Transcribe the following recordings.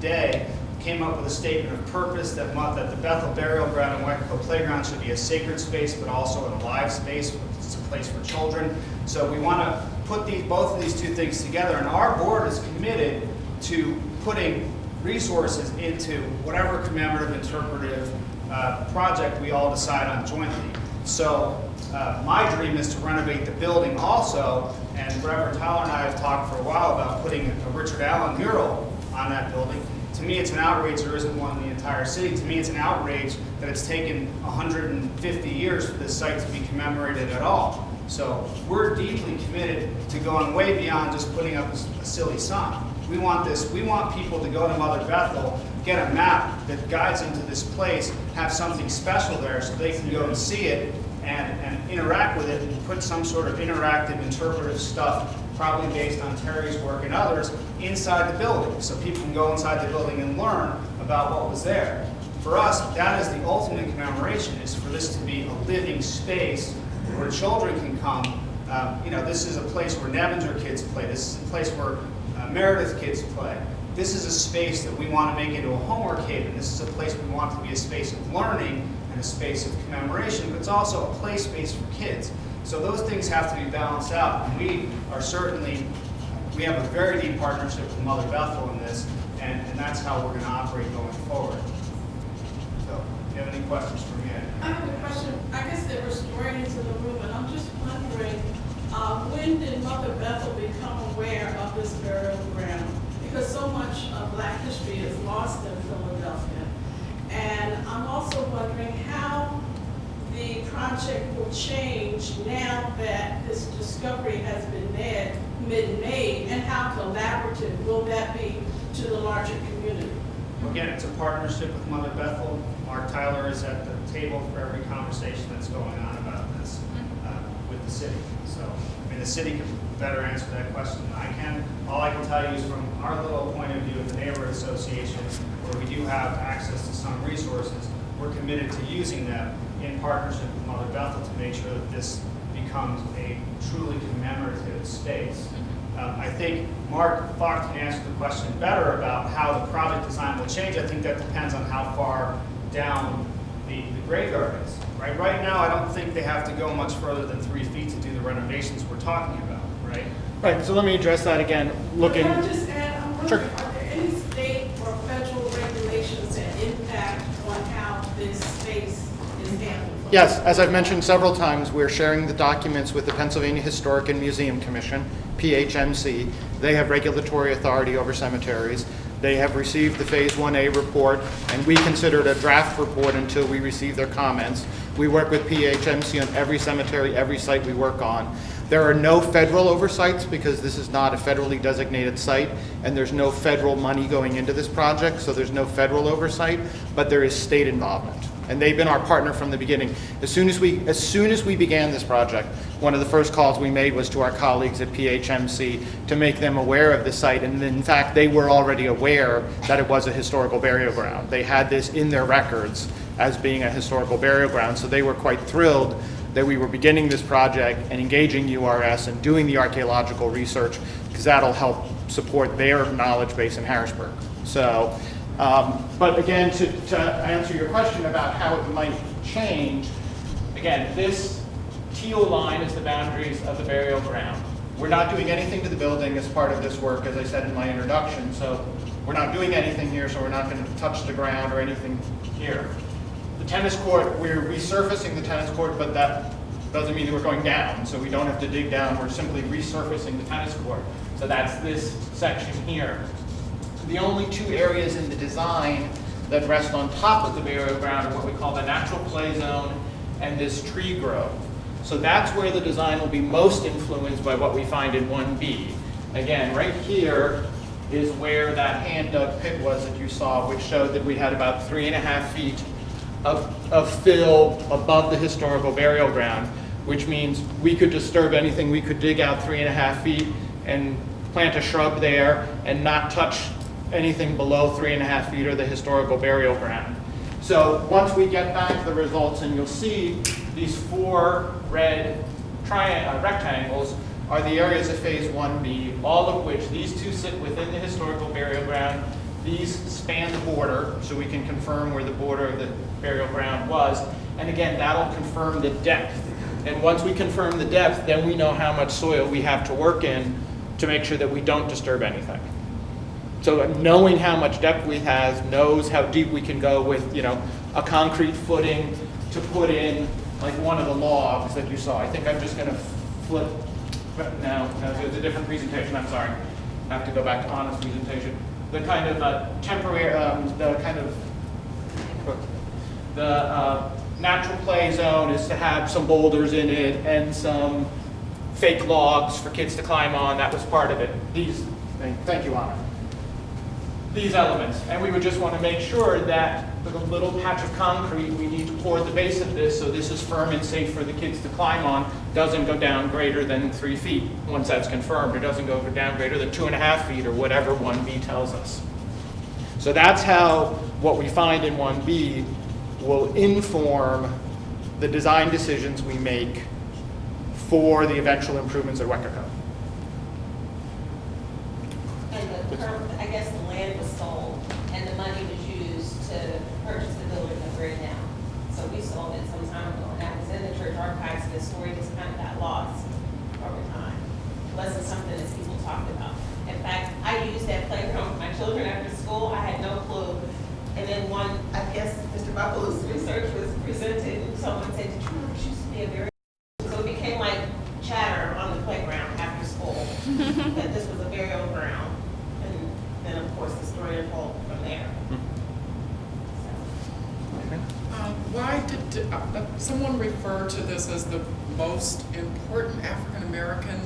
day, came up with a statement of purpose that the Bethel Burial Ground and Waco Playground should be a sacred space, but also an alive space. It's a place for children. So we want to put both of these two things together, and our board is committed to putting resources into whatever commemorative, interpretive project we all decide on jointly. So my dream is to renovate the building also, and Reverend Tyler and I have talked for a while about putting a Richard Allen mural on that building. To me, it's an outrage there isn't one in the entire city. To me, it's an outrage that it's taken 150 years for this site to be commemorated at all. So we're deeply committed to going way beyond just putting up a silly sign. We want people to go to Mother Bethel, get a map that guides them to this place, have something special there so they can go and see it and interact with it and put some sort of interactive, interpretive stuff, probably based on Terry's work and others, inside the building. So people can go inside the building and learn about what was there. For us, that is the ultimate commemoration, is for this to be a living space where children can come. This is a place where Nevinger kids play. This is a place where Meredith kids play. This is a space that we want to make into a homework haven. This is a place we want to be a space of learning and a space of commemoration, but it's also a play space for kids. So those things have to be balanced out. And we have a very deep partnership with Mother Bethel in this, and that's how we're going to operate going forward. So, do you have any questions for me? I have a question. I guess there were historians in the room, and I'm just wondering, when did Mother Bethel become aware of this burial ground? Because so much of Black history is lost in Philadelphia. And I'm also wondering how the project will change now that this discovery has been made, and how collaborative will that be to the larger community? Again, it's a partnership with Mother Bethel. Mark Tyler is at the table for every conversation that's going on about this with the city. So, the city can better answer that question than I can. All I can tell you is from our little point of view of the neighborhood association, where we do have access to some resources, we're committed to using them in partnership with Mother Bethel to make sure that this becomes a truly commemorative space. I think Mark Falk can answer the question better about how the project design will change. I think that depends on how far down the graveyard is. Right now, I don't think they have to go much further than 3 feet to do the renovations we're talking about, right? Right, so let me address that again. Can I just add, I'm wondering, Sure. are there any state or federal regulations that impact on how this space is handled? Yes, as I've mentioned several times, we're sharing the documents with the Pennsylvania Historic and Museum Commission, PHMC. They have regulatory authority over cemeteries. They have received the Phase 1A report, and we consider it a draft report until we receive their comments. We work with PHMC on every cemetery, every site we work on. There are no federal oversights because this is not a federally designated site, and there's no federal money going into this project, so there's no federal oversight, but there is state involvement. And they've been our partner from the beginning. As soon as we began this project, one of the first calls we made was to our colleagues at PHMC to make them aware of the site. And in fact, they were already aware that it was a historical burial ground. They had this in their records as being a historical burial ground. So they were quite thrilled that we were beginning this project and engaging URS and doing the archaeological research, because that'll help support their knowledge base in Harrisburg. So. But again, to answer your question about how it might change, again, this teal line is the boundaries of the burial ground. We're not doing anything to the building as part of this work, as I said in my introduction, so we're not doing anything here, so we're not going to touch the ground or anything here. The tennis court, we're resurfacing the tennis court, but that doesn't mean that we're going down, so we don't have to dig down, we're simply resurfacing the tennis court. So that's this section here. The only two areas in the design that rest on top of the burial ground are what we call the natural play zone and this tree grove. So that's where the design will be most influenced by what we find in 1B. Again, right here is where that hand-dug pit was that you saw, which showed that we had about 3.5 feet of fill above the historical burial ground, which means we could disturb anything. We could dig out 3.5 feet and plant a shrub there and not touch anything below 3.5 feet or the historical burial ground. So once we get back the results, and you'll see these 4 red rectangles are the areas of Phase 1B, all of which these two sit within the historical burial ground. These span the border, so we can confirm where the border of the burial ground was. And again, that'll confirm the depth. And once we confirm the depth, then we know how much soil we have to work in to make sure that we don't disturb anything. So knowing how much depth we have knows how deep we can go with, a concrete footing to put in, like one of the logs that you saw. I think I'm just going to flip. No, it's a different presentation. I'm sorry. I have to go back to Anna's presentation. The kind of temporary, the natural play zone is to have some boulders in it and some fake logs for kids to climb on. That was part of it. Thank you, Anna. These elements. And we would just want to make sure that the little patch of concrete we need to pour at the base of this, so this is firm and safe for the kids to climb on, doesn't go down greater than 3 feet. Once that's confirmed, it doesn't go down greater than 2.5 feet or whatever 1B tells us. So that's how what we find in 1B will inform the design decisions we make for the eventual improvements at Weckerco. And I guess the land was sold and the money was used to purchase the building that we're in now. So we sold it some time ago, and that was in the church archives, and the story just kind of got lost over time. It wasn't something that people talked about. In fact, I used that playground with my children after school. I had no clue. And then I guess Mr. Buckalew's research was presented, and someone said, did you know this used to be a very... So it became like chatter on the playground after school, that this was a burial ground. And then, of course, the story unfolded from there. Why did someone refer to this as the most important African American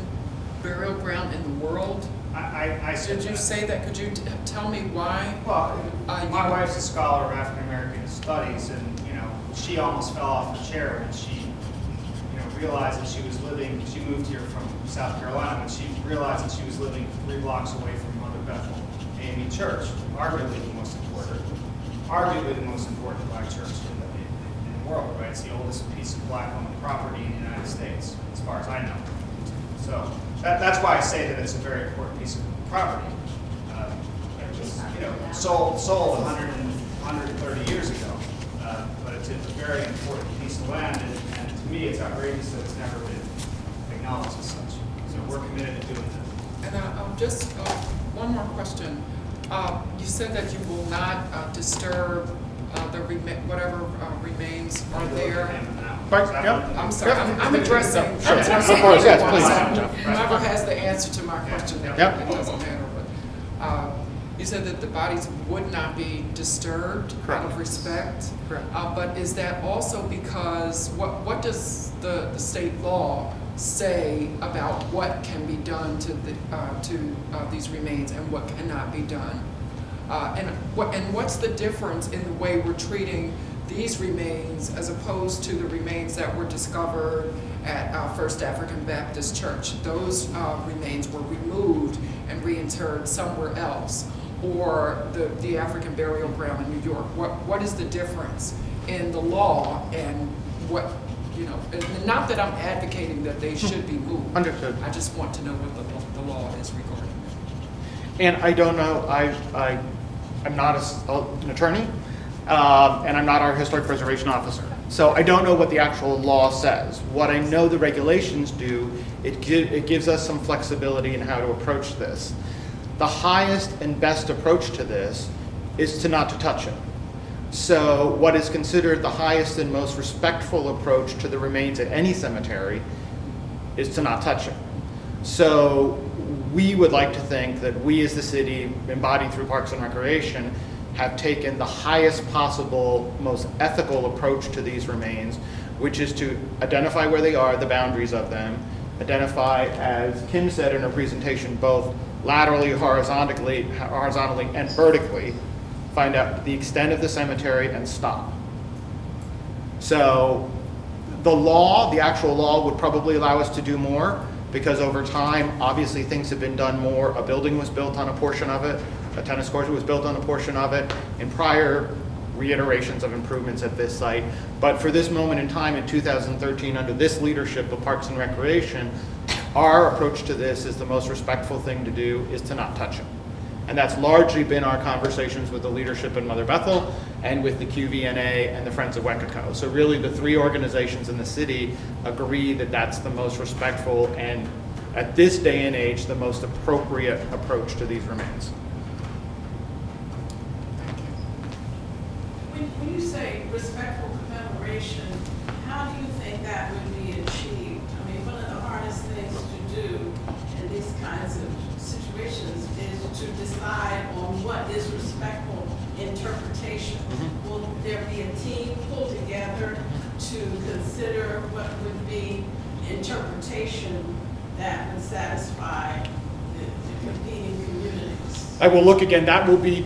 burial ground in the world? I said Did you that. say that? Could you tell me why? Well, my wife's a scholar of African American studies, and she almost fell off her chair when she realized that she was living. She moved here from South Carolina, and she realized that she was living 3 blocks away from Mother Bethel AME Church, arguably the most important black church in the world. Right? It's the oldest piece of black-owned property in the United States, as far as I know. So that's why I say that it's a very important piece of property. It was, sold 130 years ago, but it's a very important piece of land, and to me, it's outrageous that it's never been acknowledged as such. So we're committed to doing that. And just one more question. You said that you will not disturb whatever remains are there. Right, yep. I'm sorry, I'm addressing. Sure. I'm addressing Of course, yes, everyone. please. So whoever has the answer to my question, it Yep. doesn't matter. But you said that the bodies would not be disturbed out Correct. of respect. Correct. But is that also because what does the state law say about what can be done to these remains and what cannot be done? And what's the difference in the way we're treating these remains as opposed to the remains that were discovered at First African Baptist Church? Those remains were removed and reinterred somewhere else, or the African burial ground in New York. What is the difference in the law and what, and not that I'm advocating that they should be moved. Understood. I just want to know what the law is regarding it. And I don't know, I'm not an attorney, and I'm not our historic preservation officer. So I don't know what the actual law says. What I know the regulations do, it gives us some flexibility in how to approach this. The highest and best approach to this is to not to touch it. So what is considered the highest and most respectful approach to the remains at any cemetery is to not touch it. So we would like to think that we as the city, embodied through Parks and Recreation, have taken the highest possible, most ethical approach to these remains, which is to identify where they are, the boundaries of them, identify, as Kim said in her presentation, both laterally, horizontally, and vertically, find out the extent of the cemetery and stop. So the actual law would probably allow us to do more, because over time, obviously things have been done more. A building was built on a portion of it, a tennis court was built on a portion of it, in prior reiterations of improvements at this site. But for this moment in time in 2013, under this leadership of Parks and Recreation, our approach to this is the most respectful thing to do is to not touch it. And that's largely been our conversations with the leadership in Mother Bethel and with the QVNA and the Friends of Wekico. So really the three organizations in the city agree that that's the most respectful and, at this day and age, the most appropriate approach to these remains. When you say respectful commemoration, how do you think that would be achieved? I mean, one of the hardest things to do in these kinds of situations is to decide on what is respectful interpretation. Will there be a team pulled together to consider what would be interpretation that would satisfy the competing communities? I will look again, that will be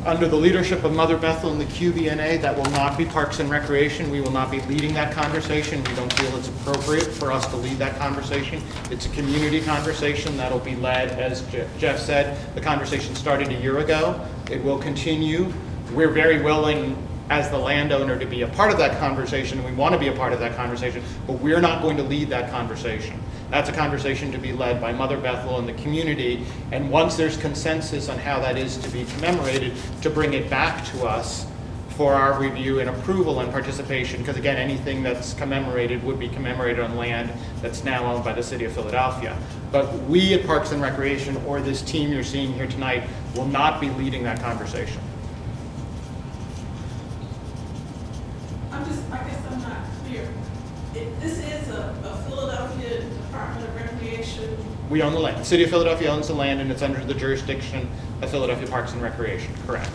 under the leadership of Mother Bethel and the QVNA, that will not be Parks and Recreation. We will not be leading that conversation. We don't feel it's appropriate for us to lead that conversation. It's a community conversation that'll be led, as Jeff said, the conversation started a year ago. It will continue. We're very willing as the landowner to be a part of that conversation. We want to be a part of that conversation, but we're not going to lead that conversation. That's a conversation to be led by Mother Bethel and the community, and once there's consensus on how that is to be commemorated, to bring it back to us for our review and approval and participation, because again, anything that's commemorated would be commemorated on land that's now owned by the City of Philadelphia. But we at Parks and Recreation, or this team you're seeing here tonight, will not be leading that conversation. I guess I'm not clear. This is a Philadelphia Department of Recreation. We own the land. The City of Philadelphia owns the land, and it's under the jurisdiction of Philadelphia Parks and Recreation, correct.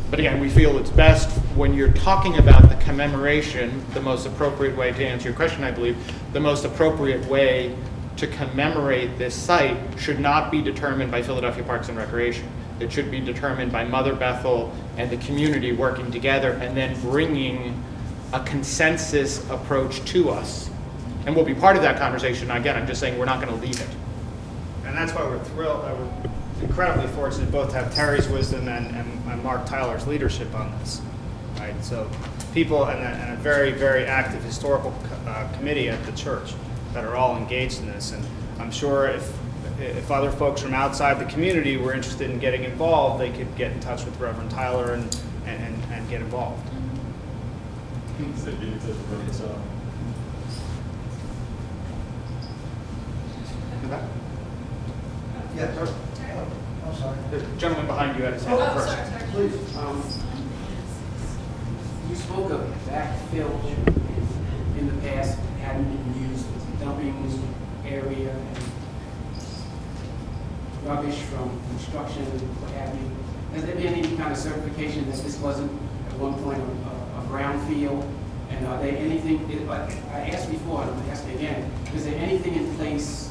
But again, we feel it's best when you're talking about the commemoration, the most appropriate way, to answer your question, I believe, the most appropriate way to commemorate this site should not be determined by Philadelphia Parks and Recreation. It should be determined by Mother Bethel and the community working together and then bringing a consensus approach to us. And we'll be part of that conversation. Again, I'm just saying we're not going to lead it. And that's why we're thrilled, we're incredibly fortunate both to have Terry's wisdom and Mark Tyler's leadership on this, right? So people and a very, very active historical committee at the church that are all engaged in this. And I'm sure if other folks from outside the community were interested in getting involved, they could get in touch with Reverend Tyler and get involved. Yeah, sir. I'm sorry. The gentleman behind you had his hand up first. Please. You spoke of backfill in the past having been used as a dumping area and rubbish from construction and what have you. Has there been any kind of certification that this wasn't at one point a brownfield? And are there anything, I asked before and I'm going to ask again, is there anything in place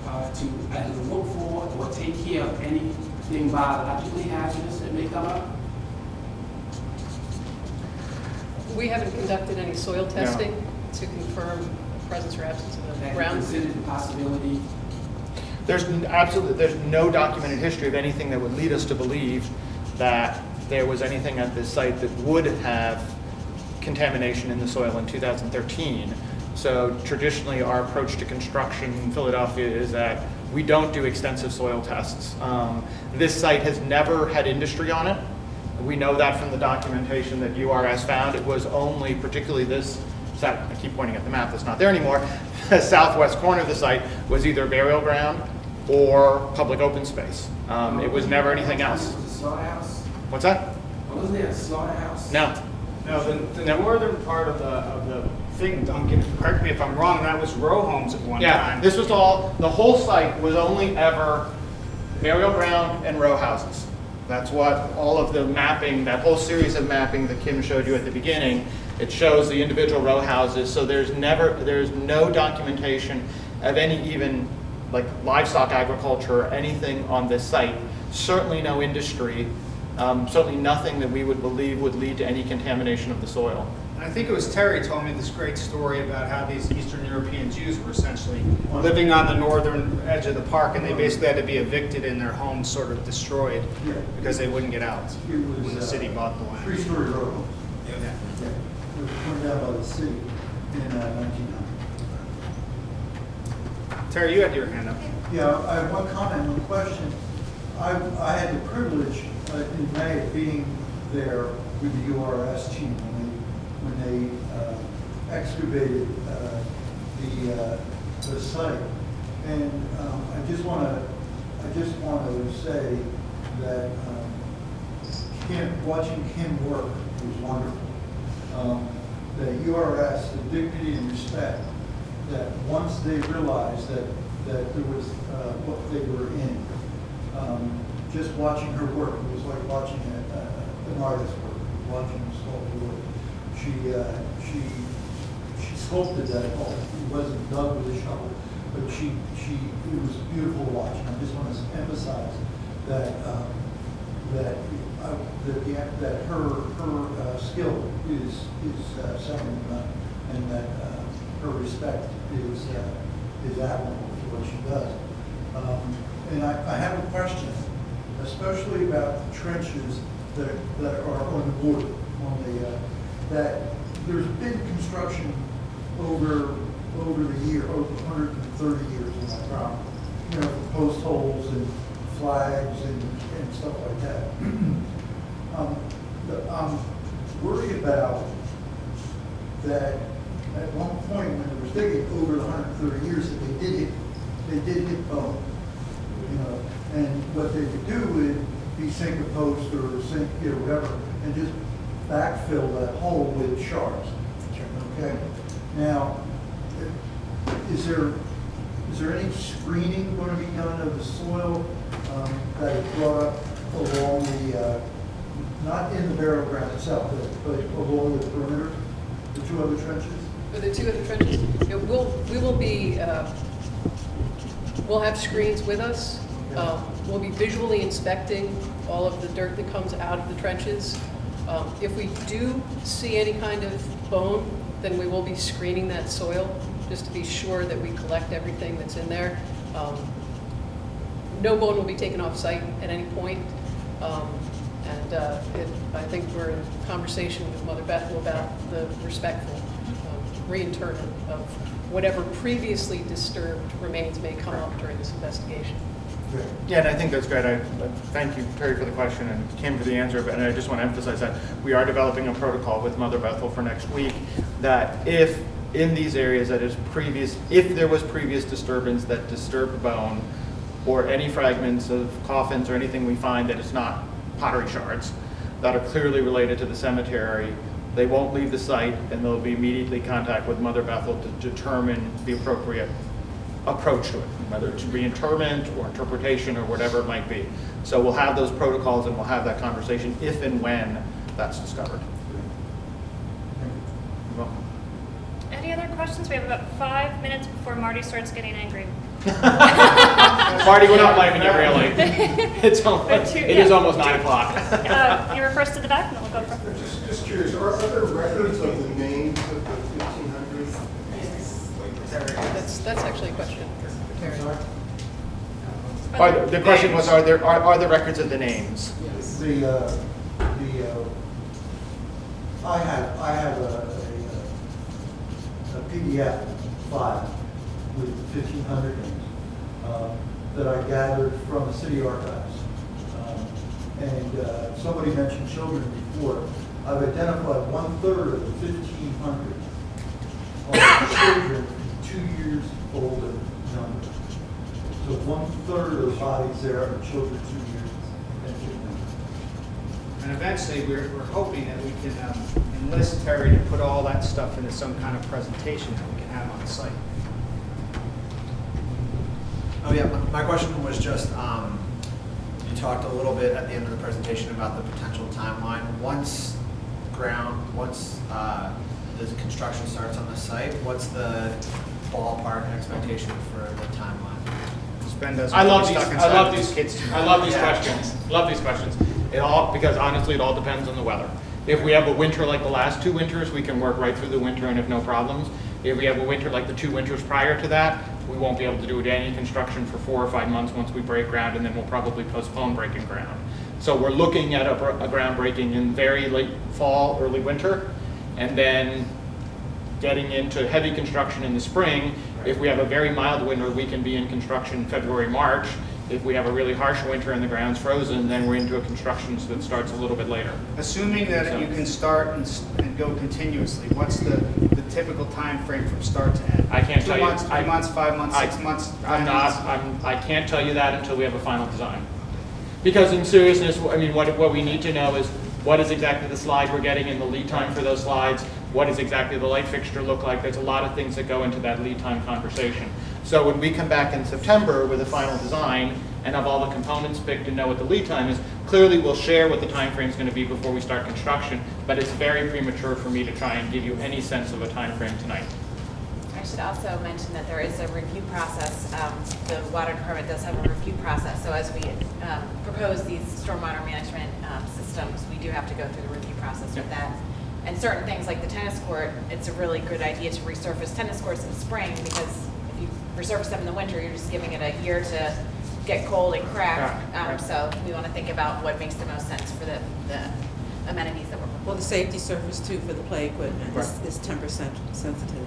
to either look for or take care of anything biologically hazardous that may come up? We haven't conducted any soil testing to confirm the presence or absence of Have you ground. considered the possibility? There's no documented history of anything that would lead us to believe that there was anything at this site that would have contamination in the soil in 2013. So traditionally, our approach to construction in Philadelphia is that we don't do extensive soil tests. This site has never had industry on it. We know that from the documentation that URS found. It was only, particularly this, I keep pointing at the map that's not there anymore, the southwest corner of the site was either burial ground or public open space. It was never anything else. Was it a slaughterhouse? What's that? Wasn't there a slaughterhouse? No. No, the northern part of the thing, Duncan, correct me if I'm wrong, that was row homes at one time. This was all, the whole site was only ever burial ground and row houses. That's what all of the mapping, that whole series of mapping that Kim showed you at the beginning, it shows the individual row houses. So there's no documentation of any even like livestock agriculture or anything on this site. Certainly no industry, certainly nothing that we would believe would lead to any contamination of the soil. And I think it was Terry told me this great story about how these Eastern European Jews were essentially living on the northern edge of the park, and they basically had to be evicted and their homes sort of destroyed because they wouldn't get out when the city bought the land. Three-story row. Yeah. Yeah. It was pointed out by the city in 1990. Terry, you had your hand up. Yeah, I have one comment, one question. I had the privilege in May of being there with the URS team when they excavated the site, and I just want to say that watching Kim work was wonderful. The URS, the dignity and respect that once they realized that there was what they were in. Just watching her work, it was like watching an artist work, watching a sculptor work. She sculpted that hole. It wasn't dug with a shovel, but it was beautiful to watch. And I just want to emphasize that that her skill is second to none, and that her respect is admirable for what she does. And I have a question, especially about the trenches that are on the border, that there's been construction over the year, over 130 years on that property. You know, post holes and flags and stuff like that. I'm worried about that at one point when it was digging over the 130 years that they did hit bone. You know, and what they would do would be sink a post or sink, you know, whatever, and just backfill that hole with shards. Okay. Now, is there any screening going to be done of the soil that is brought up along the, not in the burial ground itself, but along the perimeter, the two other trenches? For the two other trenches, we'll have screens with us. We'll be visually inspecting all of the dirt that comes out of the trenches. If we do see any kind of bone, then we will be screening that soil just to be sure that we collect everything that's in there. No bone will be taken off site at any point. I think we're in conversation with Mother Bethel about the respectful reinterment of whatever previously disturbed remains may come up during this investigation. Yeah, and I think that's great. I thank you, Terry, for the question, and Kim for the answer. And I just want to emphasize that we are developing a protocol with Mother Bethel for next week, that if in these areas if there was previous disturbance that disturbed bone, or any fragments of coffins or anything we find that is not pottery shards that are clearly related to the cemetery, they won't leave the site, and they'll be immediately in contact with Mother Bethel to determine the appropriate approach to it, whether it's reinterment or interpretation or whatever it might be. So we'll have those protocols and we'll have that conversation if and when that's discovered. You're welcome. Any other questions? We have about 5 minutes before Marty starts getting angry. Marty, we're not blaming you really. It is almost 9 o'clock. You were first to the back, and then we'll go from. Just curious, are there records of the names of the 1500s? That's actually a question for Terry. The question was, are there records of the names? Yes. I have a PDF file with 1,500 names that I gathered from the city archives. And somebody mentioned children before. I've identified 1/3 of the 1,500 are children 2 years old and younger. So 1/3 of the bodies there are children 2 years and younger. And eventually, we're hoping that we can enlist Terry to put all that stuff into some kind of presentation that we can have on the site. Oh yeah, my question was just, you talked a little bit at the end of the presentation about the potential timeline. Once the construction starts on the site, what's the ballpark expectation for the timeline? I love these questions. Because honestly, it all depends on the weather. If we have a winter like the last 2 winters, we can work right through the winter and have no problems. If we have a winter like the 2 winters prior to that, we won't be able to do any construction for 4 or 5 months once we break ground, and then we'll probably postpone breaking ground. So we're looking at a groundbreaking in very late fall, early winter, and then getting into heavy construction in the spring. If we have a very mild winter, we can be in construction February, March. If we have a really harsh winter and the ground's frozen, then we're into a construction that starts a little bit later. Assuming that you can start and go continuously, what's the typical time frame from start to end? I can't tell you. 2 months, 3 months, 5 months, 6 months? I can't tell you that until we have a final design. Because in seriousness, I mean, what we need to know is what is exactly the slide we're getting and the lead time for those slides, what does exactly the light fixture look like. There's a lot of things that go into that lead time conversation. So when we come back in September with a final design and have all the components picked and know what the lead time is, clearly we'll share what the time frame is going to be before we start construction, but it's very premature for me to try and give you any sense of a time frame tonight. I should also mention that there is a review process. The water department does have a review process, so as we propose these stormwater management systems, we do have to go through the review process with that. And certain things like the tennis court, it's a really good idea to resurface tennis courts in the spring, because if you resurface them in the winter, you're just giving it a year to get cold and crack. Right. So we want to think about what makes the most sense for the amenities that we're proposing. Well, the safety surface too for the play equipment is 10% sensitive.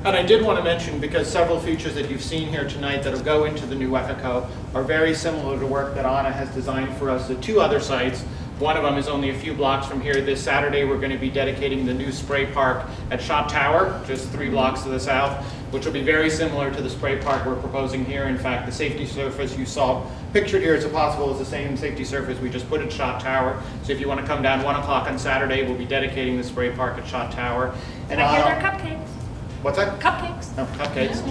And I did want to mention, because several features that you've seen here tonight that will go into the new Echo are very similar to work that Anna has designed for us at 2 other sites. One of them is only a few blocks from here. This Saturday, we're going to be dedicating the new spray park at Shot Tower, just 3 blocks to the south, which will be very similar to the spray park we're proposing here. In fact, the safety surface you saw pictured here, it's possible, is the same safety surface we just put at Shot Tower. So if you want to come down 1 o'clock on Saturday, we'll be dedicating the spray park at Shot Tower. And I hear there are cupcakes. What's that? Cupcakes. No, cupcakes.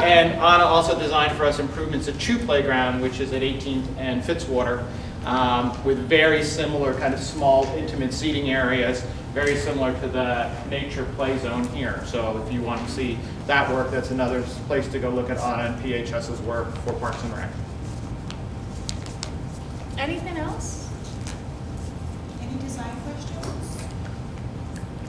And Anna also designed for us improvements at Chew Playground, which is at 18th and Fitzwater, with very similar kind of small, intimate seating areas, very similar to the nature play zone here. So if you want to see that work, that's another place to go look at Anna and PHS's work for Parks and Rec. Anything else? Any design questions?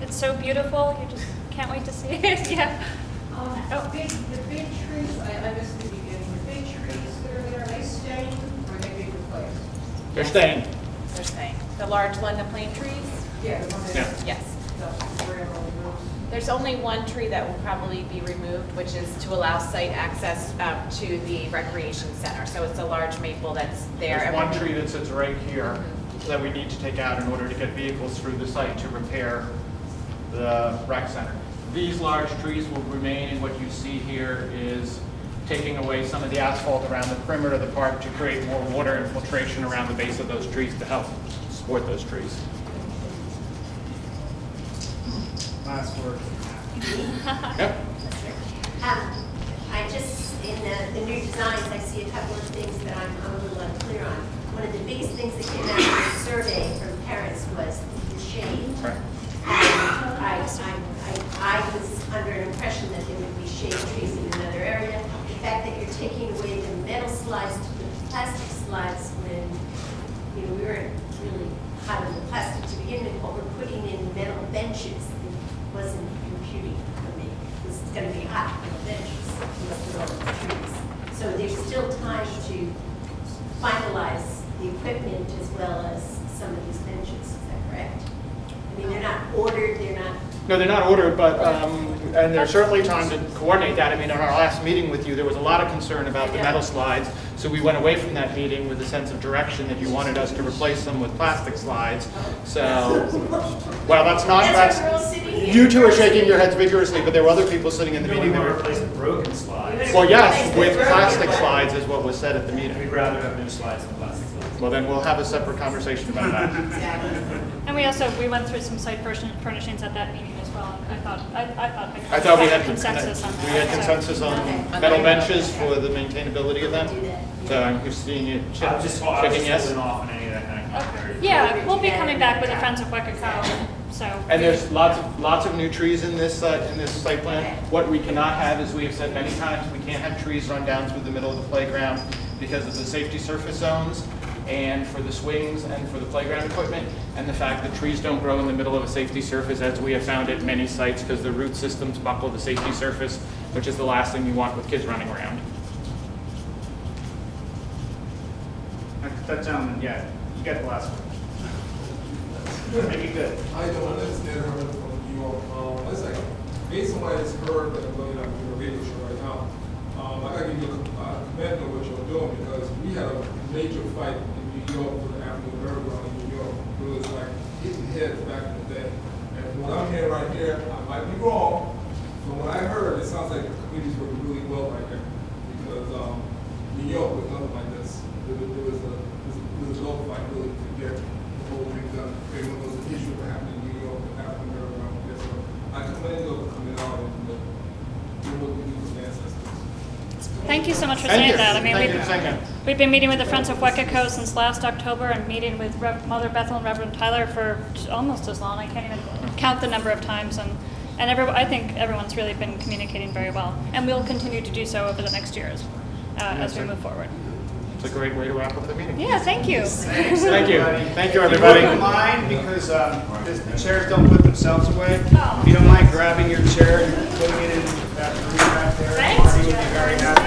It's so beautiful. You just can't wait to see it. Yeah. The big trees, I missed the beginning, the big trees that are there, are they staying or are they being replaced? They're staying. They're staying. The large London plane trees? Yeah, the one that. Yeah. Yes. The railroad roads. There's only one tree that will probably be removed, which is to allow site access to the recreation center. So it's a large maple that's there. There's one tree that sits right here that we need to take out in order to get vehicles through the site to repair the rec center. These large trees will remain, and what you see here is taking away some of the asphalt around the perimeter of the park to create more water infiltration around the base of those trees to help support those trees. Last word. Yep. I just, in the new designs, I see a couple of things that I'm a little unclear on. One of the biggest things that came out of the survey from parents was the shade. Right. I was under an impression that there would be shade trees in another area. The fact that you're taking away the metal slides to the plastic slides when, we weren't really hot on the plastic to begin with, but we're putting in metal benches. It wasn't computing for me. This is going to be hot on the benches with all the trees. So there's still time to finalize the equipment as well as some of these benches. Is that correct? I mean, they're not ordered, they're not. No, they're not ordered, but, and there's certainly time to coordinate that. I mean, in our last meeting with you, there was a lot of concern about the metal slides, so we went away from that meeting with a sense of direction that you wanted us to replace them with plastic slides. So, well, that's you two are shaking your heads vigorously, but there were other people sitting in the meeting that were. Replace the broken slides. Well, yes, with plastic slides is what was said at the meeting. We'd rather have new slides than plastic slides. Well, then we'll have a separate conversation about that. And we went through some site furnishings at that meeting as well. I thought we had consensus on that. We had consensus on metal benches for the maintainability of them. So I'm just seeing you checking yes. Off on any of that kind of commentary. Yeah, we'll be coming back with the Friends of Wekico, so. And there's lots of new trees in this site plan. What we cannot have, as we have said many times, we can't have trees run down through the middle of the playground because of the safety surface zones and for the swings and for the playground equipment, and the fact that trees don't grow in the middle of a safety surface, as we have found at many sites, because the root systems buckle the safety surface, which is the last thing you want with kids running around. That gentleman, yeah, you get the last one. Maybe good. I don't understand her from you all. It's like, based on what I just heard, that I'm going on the radio show right now, I gotta give you a comment on what you're doing, because we had a major fight in New York with the African American ground in New York. It was like hitting heads back in the day. And from what I'm hearing right here, I might be wrong. From what I heard, it sounds like the communities work really well right there, because New York was nothing like this. There was a global fight really to get the whole thing done. It was an issue that happened in New York with African American ground there. So I commend you for coming out and doing what we do for the ancestors. Thank you so much for Thank saying you. that. I mean, Thank you for saying that. we've been meeting with the Friends of Wekiko since last October and meeting with Mother Bethel and Reverend Tyler for almost as long. I can't even count the number of times. And I think everyone's really been communicating very well. And we'll continue to do so over the next years as we move forward. It's a great way to wrap up the meeting. Yeah, thank you. Thanks, Thank you. everybody. Thank you, If everybody. you wouldn't mind, because the chairs don't put themselves away. If you don't mind grabbing your chair and putting it in that room back there, Thanks, Marty would be very happy.